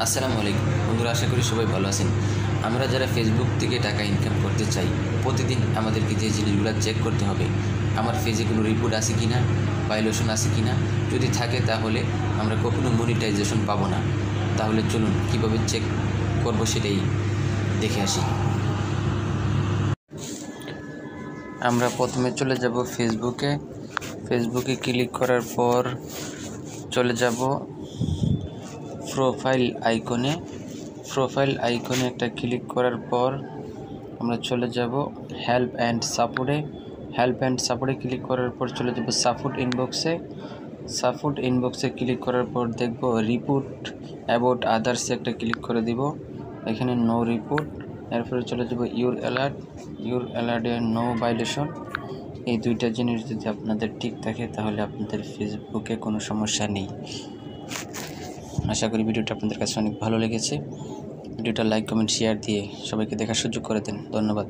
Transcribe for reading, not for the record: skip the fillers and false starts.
আসসালামু আলাইকুম বন্ধুরা, আশা করি সবাই ভালো আছেন। আমরা যারা ফেসবুক থেকে টাকা ইনকাম করতে চাই, প্রতিদিন আমাদেরকে যে জিনিসগুলো চেক করতে হবে, আমার পেজে কোনো রিপোর্ট আছে কি না, ভায়োলেশন আছে কি না। যদি থাকে তাহলে আমরা কখনো মনিটাইজেশন পাবো না। তাহলে চলুন কীভাবে চেক করব সেটাই দেখে আসি। আমরা প্রথমে চলে যাব ফেসবুকে ক্লিক করার পর চলে যাব প্রোফাইল আইকনে একটা ক্লিক করার পর আমরা চলে যাব হেল্প অ্যান্ড সাপোর্টে ক্লিক করার পর চলে যাব সাপোর্ট ইনবক্সে ক্লিক করার পর দেখব রিপোর্ট অ্যাবাউট আদার্সে একটা ক্লিক করে দিব। এখানে নো রিপোর্ট, এরপরে চলে যাব ইউর অ্যালার্টে নো ভায়োলেশন। এই দুইটা জিনিস যদি আপনাদের ঠিক থাকে তাহলে আপনাদের ফেসবুকে কোনো সমস্যা নেই। আশা করি ভিডিওটা আপনাদের কাছে অনেক ভালো লেগেছে। ভিডিওটা লাইক, কমেন্ট, শেয়ার দিয়ে সবাইকে দেখার সুযোগ করে দেন। ধন্যবাদ।